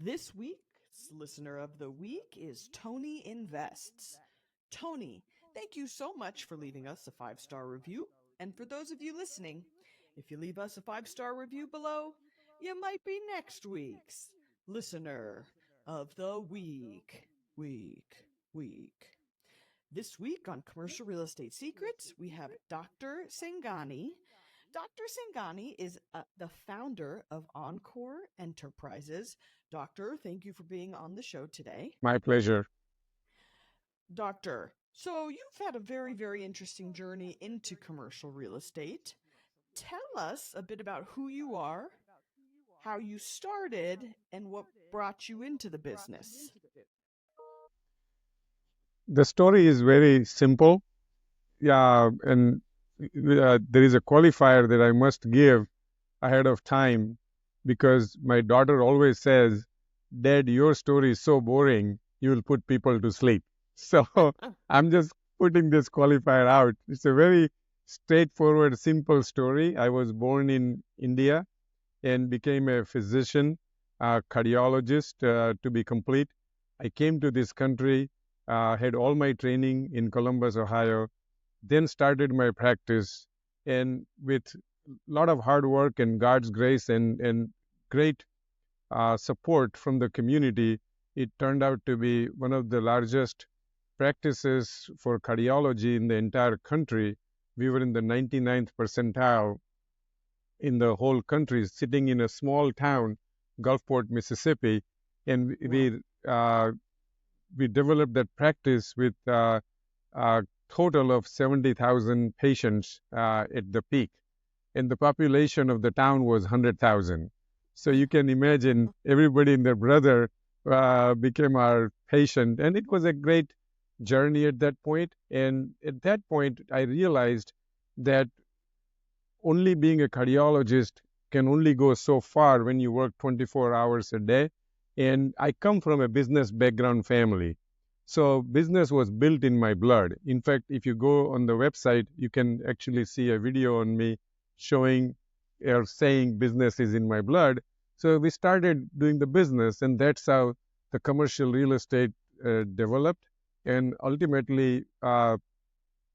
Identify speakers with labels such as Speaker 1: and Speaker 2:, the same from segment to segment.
Speaker 1: This week's listener of the week is Tony Invests. Tony, thank you so much for leaving us a 5-star review. And for those of you listening, if you leave us a 5-star review below, you might be next week's listener of the week. Week. This week on Commercial Real Estate Secrets, we have Dr. Sangani. Dr. Sangani is the founder of Encore Enterprises. Doctor, thank you for being on the show today.
Speaker 2: My pleasure.
Speaker 1: Doctor, so you've had a very, very interesting journey into commercial real estate. Tell us a bit about who you are, how you started, and what brought you into the business.
Speaker 2: The story is very simple. Yeah, and there is a qualifier that I must give ahead of time because my daughter always says, Dad, your story is so boring, you will put people to sleep. So I'm just putting this qualifier out. It's a very straightforward, simple story. I was born in India and became a physician, a cardiologist to be complete. I came to this country, had all my training in Columbus, Ohio, then started my practice, and with a lot of hard work and God's grace and great support from the community, it turned out to be one of the largest practices for cardiology in the entire country. We were in the 99th percentile in the whole country, sitting in a small town, Gulfport, Mississippi, and we developed that practice with a total of 70,000 patients at the peak, and the population of the town was 100,000. So you can imagine everybody and their brother became our patient, and it was a great journey at that point. And at that point, I realized that only being a cardiologist can only go so far when you work 24 hours a day. And I come from a business background family. So business was built in my blood. In fact, if you go on the website, you can actually see a video on me showing or saying business is in my blood. So we started doing the business, and that's how the commercial real estate developed. And ultimately,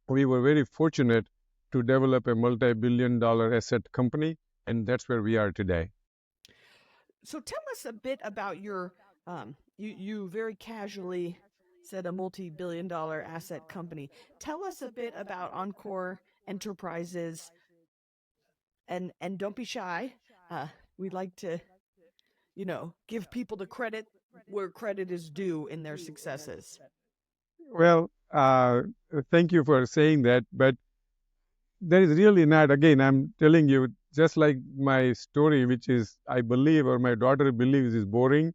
Speaker 2: we were very fortunate to develop a multi-billion-dollar asset company, and that's where we are today.
Speaker 1: So tell us a bit about your, you very casually said a multi-billion-dollar asset company. Tell us a bit about Encore Enterprises, and don't be shy. We'd like to, give people the credit where credit is due in their successes.
Speaker 2: Well, thank you for saying that, but there is really not. Again, I'm telling you, just like my story, which is, I believe, or my daughter believes is boring,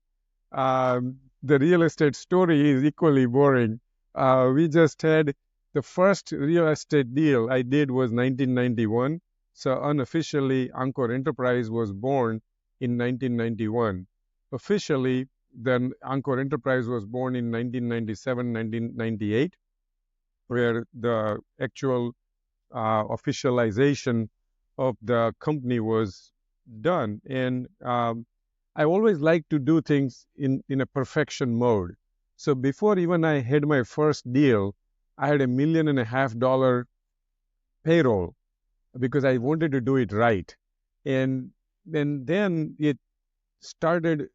Speaker 2: the real estate story is equally boring. We just had the first real estate deal I did was 1991. So unofficially, Encore Enterprise was born in 1991. Officially, then Encore Enterprise was born in 1997, 1998, where the actual officialization of the company was done. And I always like to do things in a perfection mode. So before even I had my first deal, I had $1.5 million payroll because I wanted to do it right. And then it started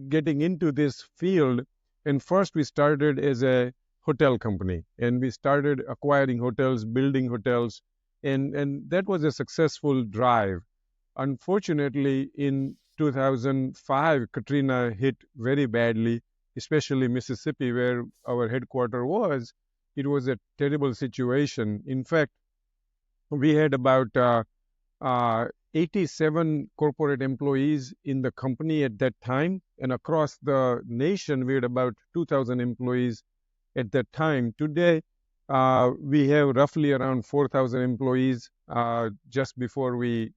Speaker 2: getting into this field. And first we started as a hotel company, and we started acquiring hotels, building hotels, and that was a successful drive. Unfortunately, in 2005, Katrina hit very badly, especially Mississippi, where our headquarters was. It was a terrible situation. In fact, we had about 87 corporate employees in the company at that time, and across the nation, we had about 2,000 employees at that time. Today, we have roughly around 4,000 employees just before we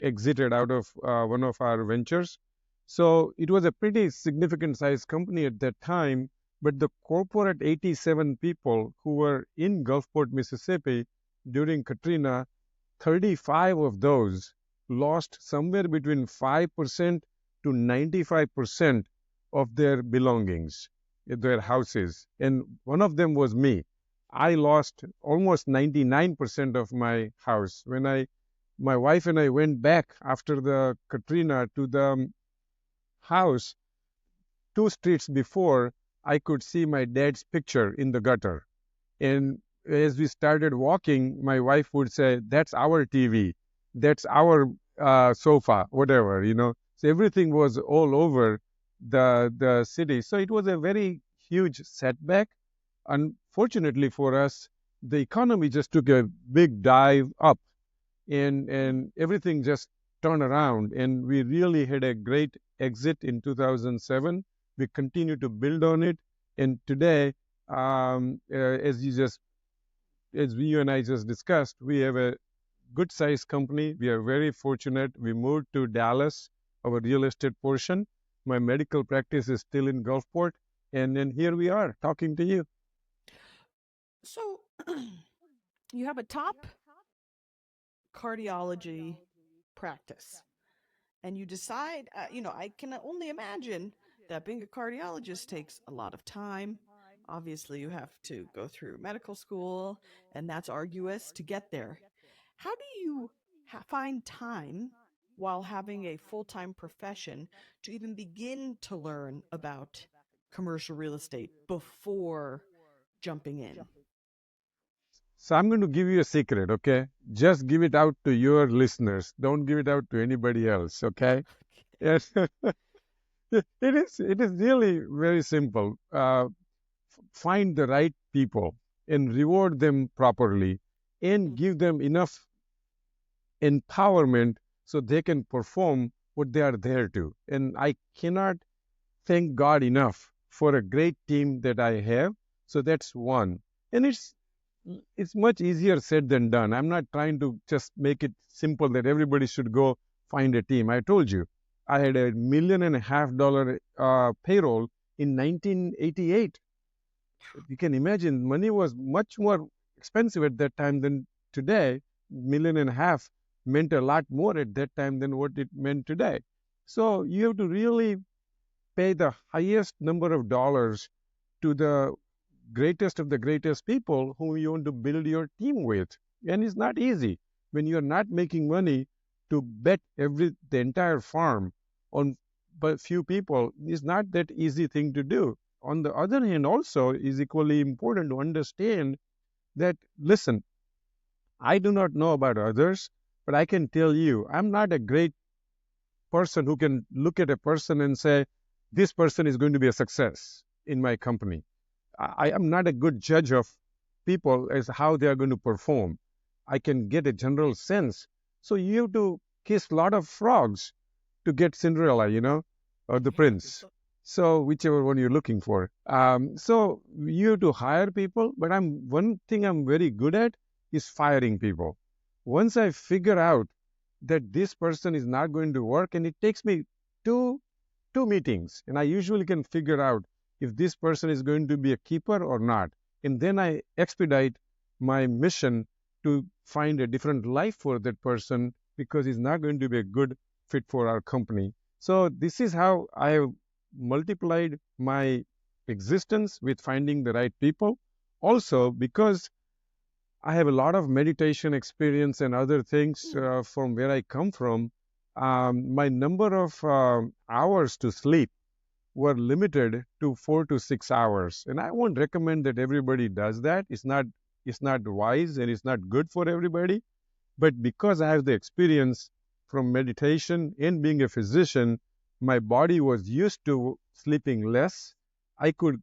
Speaker 2: exited out of one of our ventures. So it was a pretty significant size company at that time, but the corporate 87 people who were in Gulfport, Mississippi during Katrina, 35 of those lost somewhere between 5% to 95% of their belongings, their houses. And one of them was me. I lost almost 99% of my house. My wife and I went back after the Katrina to the house, 2 streets before, I could see my dad's picture in the gutter. And as we started walking, my wife would say, "That's our TV. That's our sofa, whatever, you know." So everything was all over the city. So it was a very huge setback. Unfortunately for us, the economy just took a big dive up, and everything just turned around. And we really had a great exit in 2007. We continue to build on it. And today, as you and I just discussed, we have a good sized company. We are very fortunate. We moved to Dallas, our real estate portion. My medical practice is still in Gulfport. And then here we are talking to you.
Speaker 1: So, you have a top cardiology practice, and you decide, I can only imagine that being a cardiologist takes a lot of time. Obviously, you have to go through medical school, and that's arduous to get there. How do you find time while having a full time profession to even begin to learn about commercial real estate before jumping in?
Speaker 2: So I'm going to give you a secret, okay? Just give it out to your listeners. Don't give it out to anybody else, okay? Yes. It is really very simple. Find the right people and reward them properly and give them enough empowerment so they can perform what they are there to. And I cannot thank God enough for a great team that I have. So that's one. And it's much easier said than done. I'm not trying to just make it simple that everybody should go find a team. I told you, I had $1.5 million payroll in 1988. You can imagine money was much more expensive at that time than today. $1.5 million meant a lot more at that time than what it meant today. So you have to really pay the highest number of dollars to the greatest of the greatest people whom you want to build your team with. And it's not easy when you're not making money to bet the entire farm on but few people. It's not that easy thing to do. On the other hand, also is equally important to understand that, listen, I do not know about others, but I can tell you, I'm not a great person who can look at a person and say, this person is going to be a success in my company. I am not a good judge of people as how they are going to perform. I can get a general sense. So you have to kiss a lot of frogs to get Cinderella, or the prince. So whichever one you're looking for. So you have to hire people, but one thing I'm very good at is firing people. Once I figure out that this person is not going to work, and it takes me two meetings, and I usually can figure out if this person is going to be a keeper or not. And then I expedite my mission to find a different life for that person because he's not going to be a good fit for our company. So this is how I have multiplied my existence with finding the right people. Also, because I have a lot of meditation experience and other things from where I come from, my number of hours to sleep were limited to 4 to 6 hours. And I won't recommend that everybody does that. It's not wise and it's not good for everybody. But because I have the experience from meditation and being a physician, my body was used to sleeping less. I could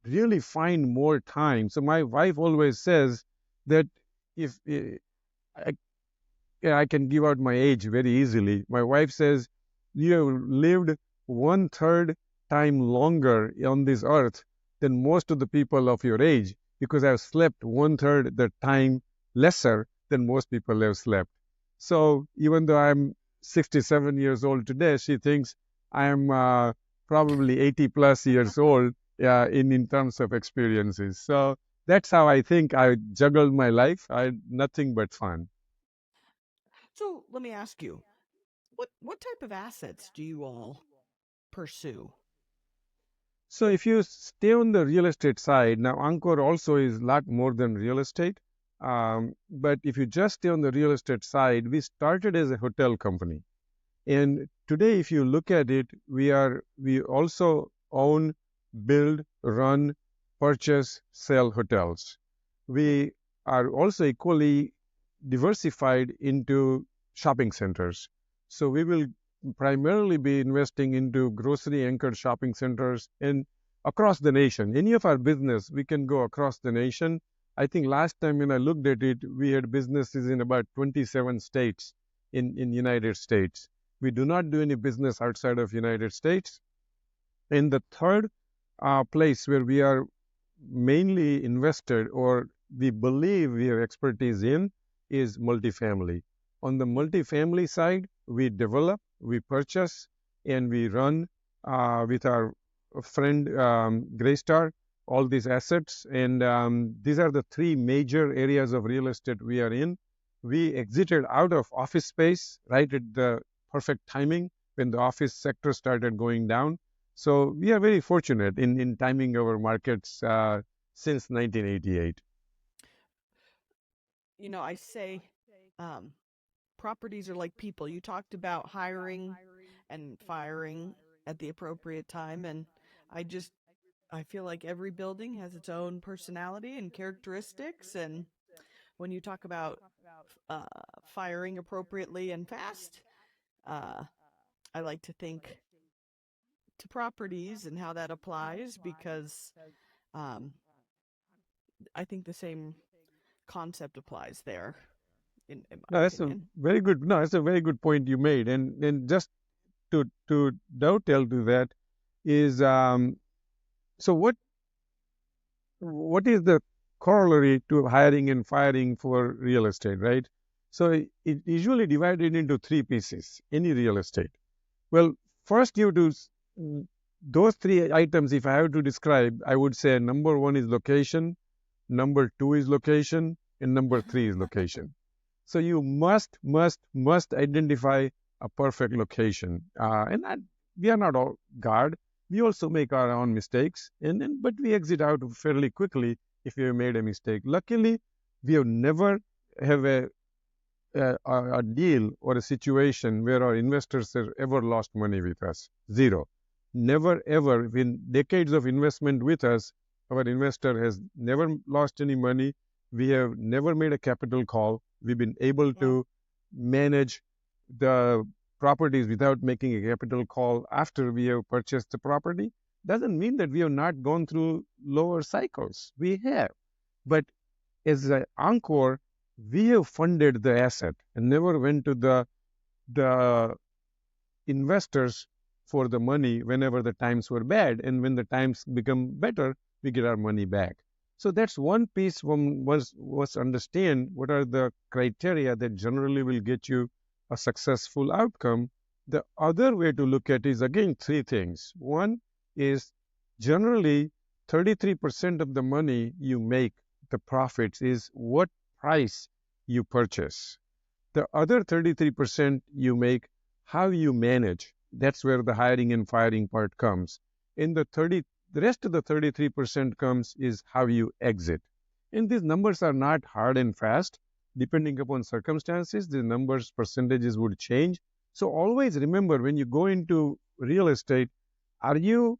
Speaker 2: really find more time. So my wife always says that if I can give out my age very easily. My wife says, you have lived 1/3 time longer on this earth than most of the people of your age because I've slept 1/3 the time lesser than most people have slept. So even though I'm 67 years old today, she thinks I'm probably 80 plus years old in terms of experiences. So that's how I think I juggled my life. I had nothing but fun.
Speaker 1: So let me ask you, What type of assets do you all pursue?
Speaker 2: So if you stay on the real estate side, now Encore also is a lot more than real estate. But if you just stay on the real estate side, we started as a hotel company. And today, if you look at it, we also own, build, run, purchase, sell hotels. We are also equally diversified into shopping centers. So we will primarily be investing into grocery anchored shopping centers and across the nation. Any of our business, we can go across the nation. I think last time when I looked at it, we had businesses in about 27 states in United States. We do not do any business outside of United States. And the third place where we are mainly invested or we believe we have expertise in is multifamily. On the multifamily side, we develop, we purchase, and we run with our friend Greystar all these assets. And these are the three major areas of real estate we are in. We exited out of office space right at the perfect timing when the office sector started going down. So we are very fortunate in timing our markets since 1988.
Speaker 1: I say properties are like people. You talked about hiring and firing at the appropriate time, and I just I feel like every building has its own personality and characteristics. And when you talk about uh, firing appropriately and fast, uh, I like to think to properties and how that applies because um, I think the same concept applies there, in my
Speaker 2: No, that's a
Speaker 1: opinion.
Speaker 2: very good. No, that's a very good point you made. And just to dovetail to that is so what is the corollary to hiring and firing for real estate, right? So it usually divided into three pieces. Any real estate. Well, first you do those three items. If I have to describe, I would say number one is location, number two is location, and number three is location. So you must identify a perfect location. We are not all God. We also make our own mistakes, but we exit out fairly quickly if we have made a mistake. Luckily, we have never have a deal or a situation where our investors have ever lost money with us. Zero. Never ever. In decades of investment with us, our investor has never lost any money. We have never made a capital call. We've been able
Speaker 1: Wow.
Speaker 2: to manage the properties without making a capital call after we have purchased the property. Doesn't mean that we have not gone through lower cycles. We have. But as an Encore, we have funded the asset and never went to the investors for the money whenever the times were bad. And when the times become better, we get our money back. So that's one piece one was understand what are the criteria that generally will get you a successful outcome. The other way to look at is again three things. One is generally 33% of the money you make, the profits, is what price you purchase. The other 33% you make, how you manage. That's where the hiring and firing part comes. In the rest of the 33% comes is how you exit. And these numbers are not hard and fast. Depending upon circumstances, the numbers, percentages would change. So always remember when you go into real estate, are you,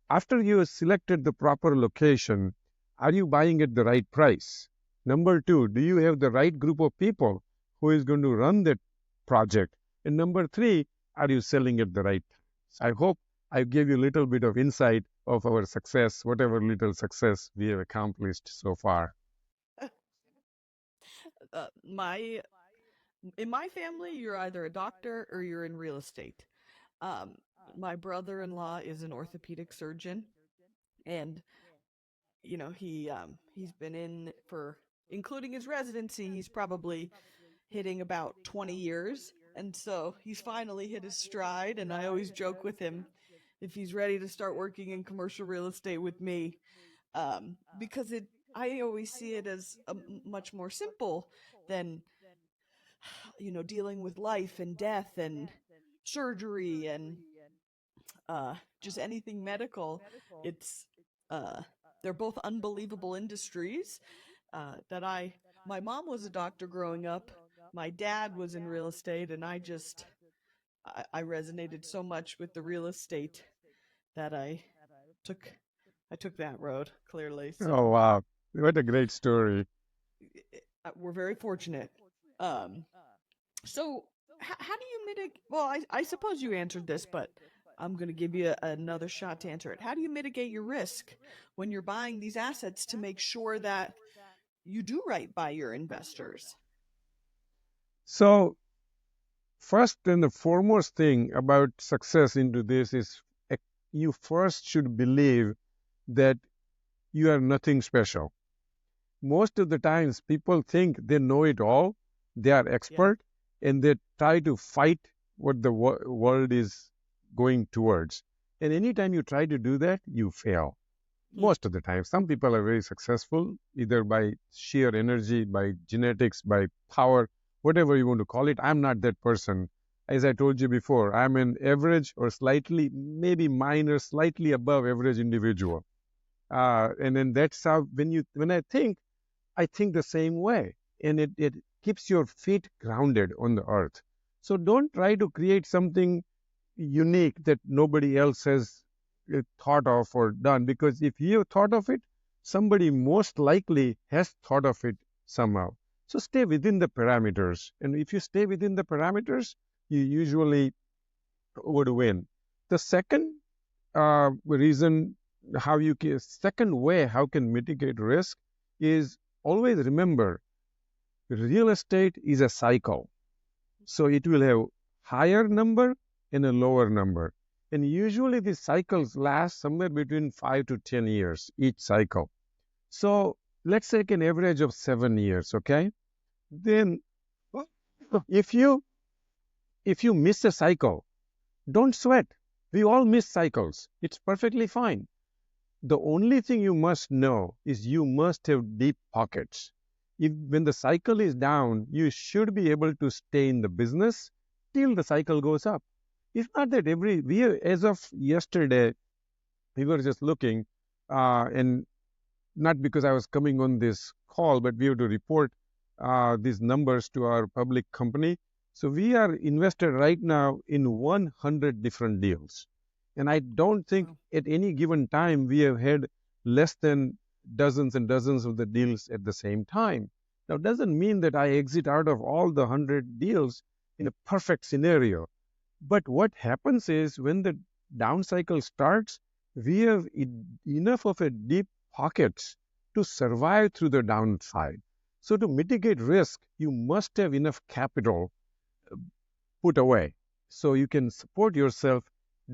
Speaker 2: after you have selected the proper location, are you buying at the right price? Number two, do you have the right group of people who is going to run that project? And number three, are you selling at the right time? I hope I gave you a little bit of insight of our success, whatever little success we have accomplished so far.
Speaker 1: My In my family, you're either a doctor or you're in real estate. Um, my brother-in-law is an orthopedic surgeon, and he's been in for, including his residency, he's probably hitting about 20 years, and so he's finally hit his stride. And I always joke with him if he's ready to start working in commercial real estate with me, because it I always see it as much more simple than dealing with life and death and surgery and just anything medical. It's they're both unbelievable industries that my mom was a doctor growing up. My dad was in real estate, and I resonated so much with the real estate that took I took that road clearly.
Speaker 2: Oh,
Speaker 1: So
Speaker 2: wow. What a great story.
Speaker 1: we're very fortunate. Um, so how do you mitigate? Well, I suppose you answered this, but I'm going to give you another shot to answer it. How do you mitigate your risk when you're buying these assets to make sure that you do right by your investors?
Speaker 2: So, first and the foremost thing about success into this is you first should believe that you are nothing special. Most of the times people think they know it all, they are
Speaker 1: Yeah.
Speaker 2: expert, and they try to fight what the world is going towards. And anytime you try to do that, you fail.
Speaker 1: Hmm.
Speaker 2: Most of the time. Some people are very successful, either by sheer energy, by genetics, by power, whatever you want to call it. I'm not that person. As I told you before, I'm an average or slightly, maybe minor, slightly above average individual. And then that's how, when I think the same way. And it keeps your feet grounded on the earth. So don't try to create something unique that nobody else has thought of or done, because if you have thought of it, somebody most likely has thought of it somehow. So stay within the parameters, and if you stay within the parameters, you usually would win. The second reason second way how can mitigate risk is always remember real estate is a cycle. So it will have higher number and a lower number. And usually these cycles last somewhere between 5 to 10 years, each cycle. So let's take an average of 7 years, okay? Then if you miss a cycle, don't sweat. We all miss cycles. It's perfectly fine. The only thing you must know is you must have deep pockets. When the cycle is down, you should be able to stay in the business till the cycle goes up. It's not that as of yesterday, we were just looking, and not because I was coming on this call, but we have to report these numbers to our public company. So we are invested right now in 100 different deals. And I don't think at any given time we have had less than dozens and dozens of the deals at the same time. Now, it doesn't mean that I exit out of all the 100 deals in a perfect scenario. But what happens is when the down cycle starts, we have enough of a deep pockets to survive through the downside. So to mitigate risk, you must have enough capital put away so you can support yourself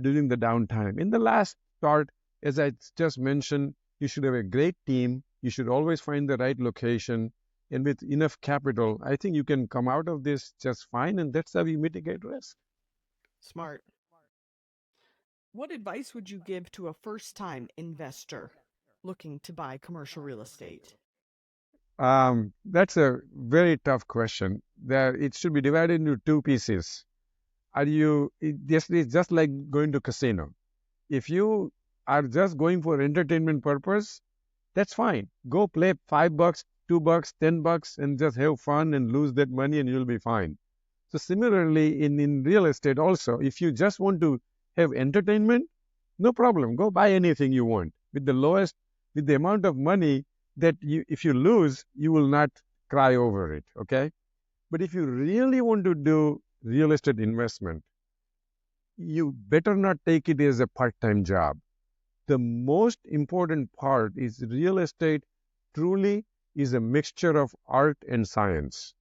Speaker 2: during the downtime. In the last part, as I just mentioned, you should have a great team. You should always find the right location. And with enough capital, I think you can come out of this just fine. And that's how you mitigate risk.
Speaker 1: Smart. What advice would you give to a first-time investor looking to buy commercial real estate?
Speaker 2: That's a very tough question. It should be divided into two pieces. It's just like going to casino. If you are just going for entertainment purpose, that's fine. Go play $5, $2, $10, and just have fun and lose that money, and you'll be fine. So similarly, in real estate also, if you just want to have entertainment, no problem. Go buy anything you want with the amount of money that if you lose, you will not cry over it. Okay. But if you really want to do real estate investment, you better not take it as a part-time job. The most important part is real estate truly is a mixture of art and science.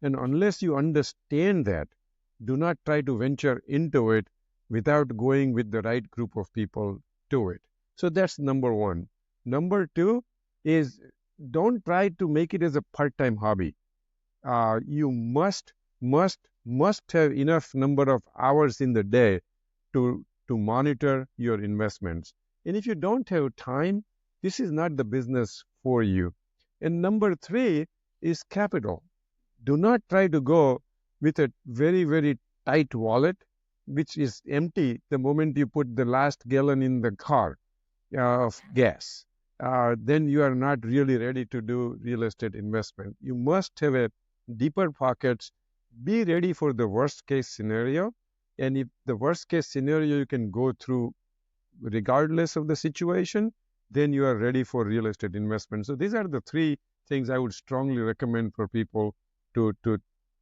Speaker 2: And unless you understand that, do not try to venture into it without going with the right group of people to it. So that's number one. Number two is don't try to make it as a part-time hobby. You must have enough number of hours in the day to monitor your investments. And if you don't have time, this is not the business for you. And number three is capital. Do not try to go with a very, very tight wallet which is empty the moment you put the last gallon in the car of gas, then you are not really ready to do real estate investment. You must have a deeper pockets, be ready for the worst case scenario. And if the worst case scenario you can go through regardless of the situation, then you are ready for real estate investment. So these are the three things I would strongly recommend for people to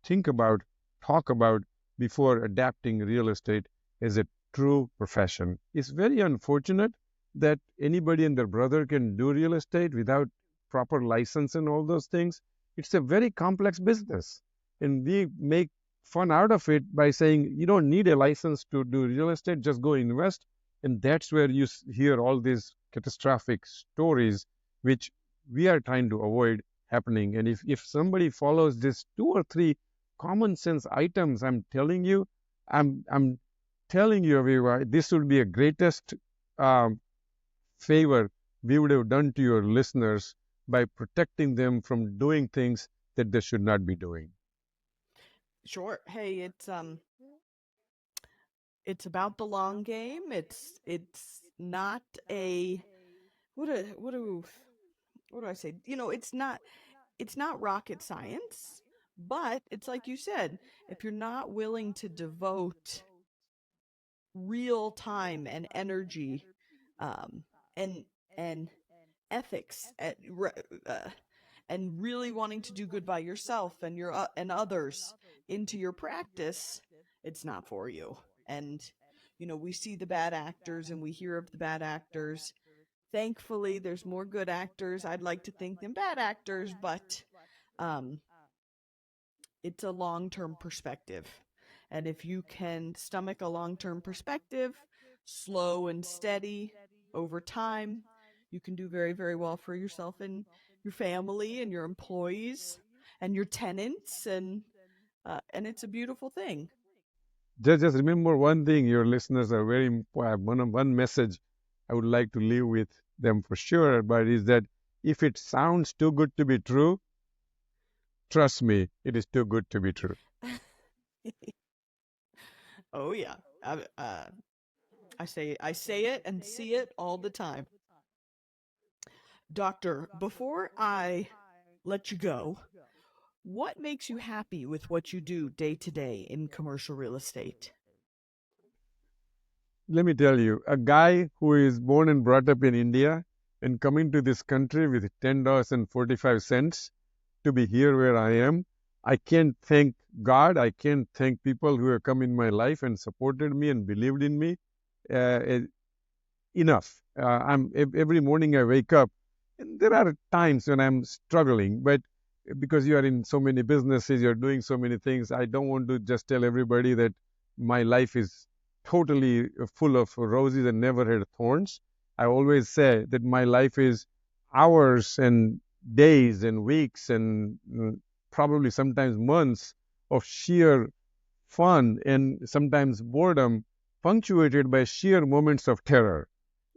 Speaker 2: think about, talk about before adapting real estate as a true profession. It's very unfortunate that anybody and their brother can do real estate without proper license and all those things. It's a very complex business. And we make fun out of it by saying you don't need a license to do real estate, just go invest. And that's where you hear all these catastrophic stories, which we are trying to avoid happening. And if somebody follows these 2 or 3 common sense items, I'm telling you, I'm telling you, Aviva, this would be a greatest favor we would have done to your listeners by protecting them from doing things that they should not be doing.
Speaker 1: Sure. Hey, it's about the long game. It's not a what do I say? It's not rocket science, but it's like you said, if you're not willing to devote real time and energy, and ethics and really wanting to do good by yourself and and others into your practice, it's not for you. And we see the bad actors and we hear of the bad actors. Thankfully, there's more good actors, I'd like to think, than bad actors, but it's a long-term perspective. And if you can stomach a long-term perspective, slow and steady over time, you can do very, very well for yourself and your family and your employees and your tenants, and it's a beautiful thing.
Speaker 2: Just remember one thing, your listeners are very important. One message I would like to leave with them for sure, but is that if it sounds too good to be true, trust me, it is too good to be true.
Speaker 1: Oh yeah, I say it and see it all the time. Doctor, before I let you go, what makes you happy with what you do day to day in commercial real estate?
Speaker 2: Let me tell you, a guy who is born and brought up in India and coming to this country with $10.45 to be here where I am, I can't thank God. I can't thank people who have come in my life and supported me and believed in me enough. Every morning I wake up, and there are times when I'm struggling, but because you are in so many businesses, you're doing so many things, I don't want to just tell everybody that my life is totally full of roses and never had thorns. I always say that my life is hours and days and weeks and probably sometimes months of sheer fun and sometimes boredom, punctuated by sheer moments of terror.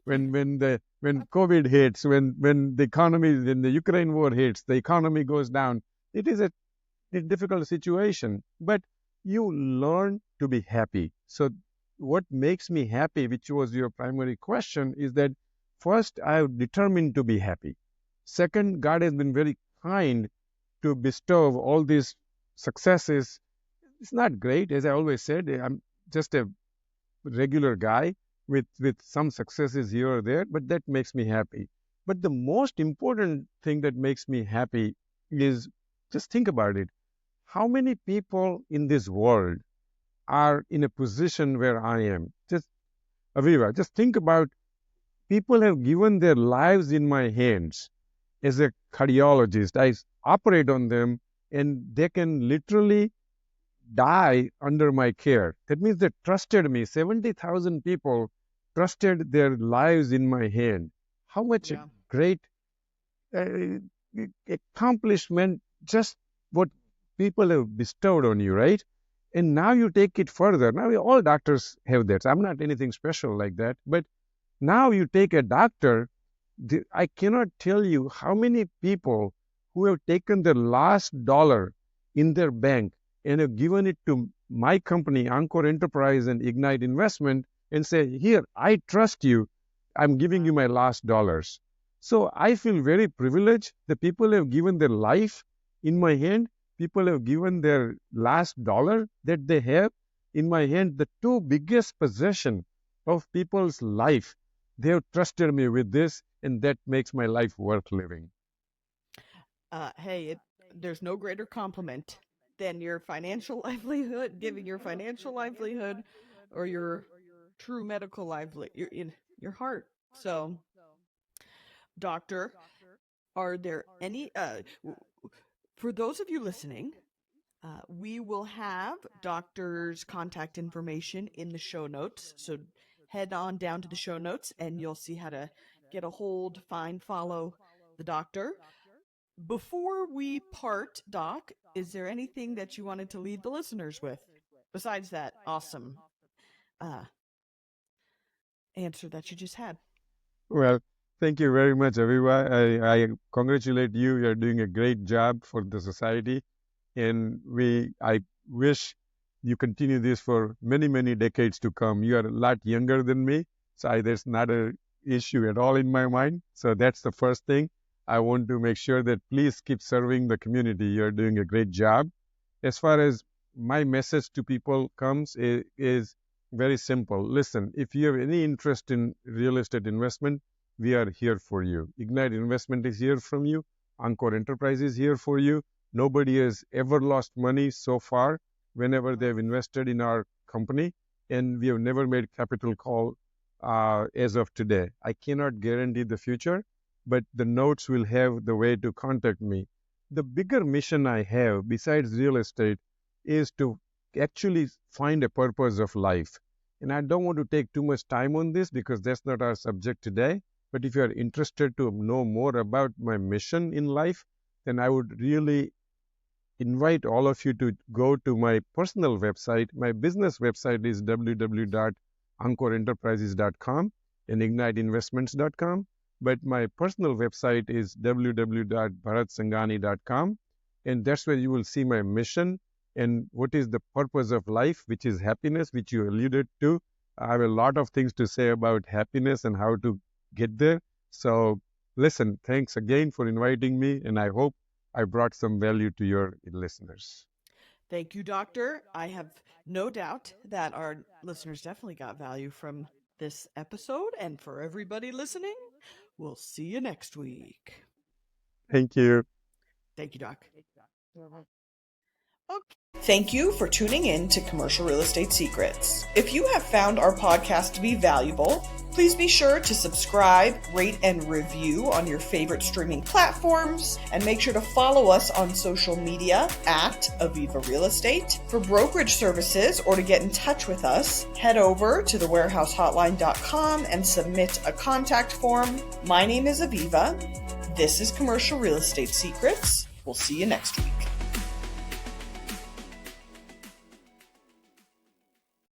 Speaker 2: When COVID hits, when the economy, when the Ukraine war hits, the economy goes down, it is a difficult situation. But you learn to be happy. So what makes me happy, which was your primary question, is that first, I am determined to be happy. Second, God has been very kind to bestow all these successes. It's not great, as I always said. I'm just a regular guy with some successes here or there, but that makes me happy. But the most important thing that makes me happy is, just think about it. How many people in this world are in a position where I am? Just, Aviva, just think about, people have given their lives in my hands. As a cardiologist, I operate on them, and they can literally die under my care. That means they trusted me. 70,000 people trusted their lives in my hand. How much great accomplishment, just what people have bestowed on you, right? And now you take it further. Now all doctors have that. I'm not anything special like that. But now you take a doctor, I cannot tell you how many people who have taken the last dollar in their bank and have given it to my company, Encore Enterprise and Ignite Investment, and say, here, I trust you. I'm giving you my last dollars. So I feel very privileged. The people have given their life in my hand. People have given their last dollar that they have in my hand. The two biggest possession of people's life. They have trusted me with this, and that makes my life worth living.
Speaker 1: Hey, there's no greater compliment than your financial livelihood, giving your financial livelihood or your true medical livelihood, your heart. So, doctor, are there any, for those of you listening, we will have doctor's contact information in the show notes. So head on down to the show notes and you'll see how to get a hold, find, follow the doctor. Before we part, Doc, is there anything that you wanted to leave the listeners with besides that awesome answer that you just had?
Speaker 2: Well, thank you very much, Aviva. I congratulate you. You're doing a great job for the society. And I wish you continue this for many, many decades to come. You are a lot younger than me, so there's not an issue at all in my mind. So that's the first thing. I want to make sure that please keep serving the community. You're doing a great job. As far as my message to people comes, is very simple. Listen, if you have any interest in real estate investment, we are here for you. Ignite Investment is here from you. Encore Enterprise is here for you. Nobody has ever lost money so far whenever they've invested in our company, and we have never made capital call as of today. I cannot guarantee the future, but the notes will have the way to contact me. The bigger mission I have besides real estate is to actually find a purpose of life. And I don't want to take too much time on this because that's not our subject today. But if you are interested to know more about my mission in life, then I would really invite all of you to go to my personal website. My business website is www.encoreenterprises.com and igniteinvestments.com. But my personal website is www.bharatsangani.com. And that's where you will see my mission and what is the purpose of life, which is happiness, which you alluded to. I have a lot of things to say about happiness and how to get there. So listen, thanks again for inviting me, and I hope I brought some value to your listeners.
Speaker 1: Thank you, Doctor. I have no doubt that our listeners definitely got value from this episode. And for everybody listening, we'll see you next week.
Speaker 2: Thank you.
Speaker 1: Thank you, Doc. Okay. Thank you for tuning in to Commercial Real Estate Secrets. If you have found our podcast to be valuable, please be sure to subscribe, rate, and review on your favorite streaming platforms, and make sure to follow us on social media at Aviva Real Estate. For brokerage services or to get in touch with us, head over to thewarehousehotline.com and submit a contact form. My name is Aviva. This is Commercial Real Estate Secrets. We'll see you next week.